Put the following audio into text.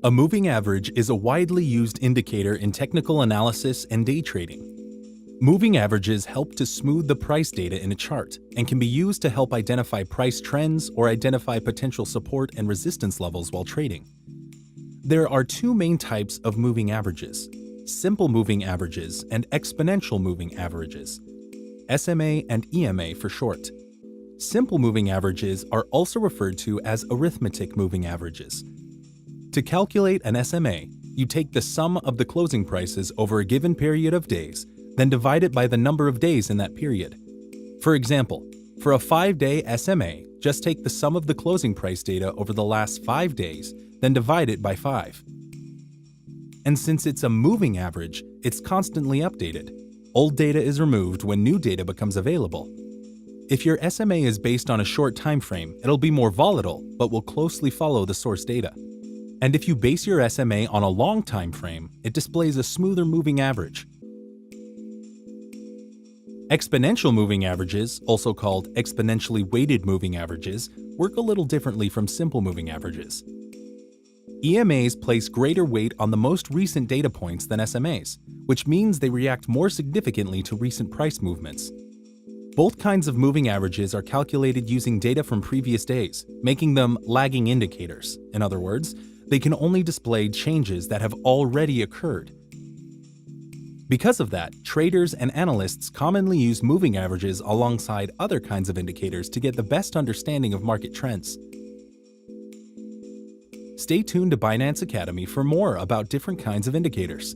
A moving average is a widely used indicator in technical analysis and day trading. Moving averages help to smooth the price data in a chart and can be used to help identify price trends or identify potential support and resistance levels while trading. There are two main types of moving averages: simple moving averages and exponential moving averages, SMA and EMA for short. Simple moving averages are also referred to as arithmetic moving averages. To calculate an SMA, you take the sum of the closing prices over a given period of days, then divide it by the number of days in that period. For example, for a 5-day SMA, just take the sum of the closing price data over the last 5 days, then divide it by 5. And since it's a moving average, it's constantly updated. Old data is removed when new data becomes available. If your SMA is based on a short time frame, it'll be more volatile, but will closely follow the source data. And if you base your SMA on a long time frame, it displays a smoother moving average. Exponential moving averages, also called exponentially weighted moving averages, work a little differently from simple moving averages. EMAs place greater weight on the most recent data points than SMAs, which means they react more significantly to recent price movements. Both kinds of moving averages are calculated using data from previous days, making them lagging indicators. In other words, they can only display changes that have already occurred. Because of that, traders and analysts commonly use moving averages alongside other kinds of indicators to get the best understanding of market trends. Stay tuned to Binance Academy for more about different kinds of indicators.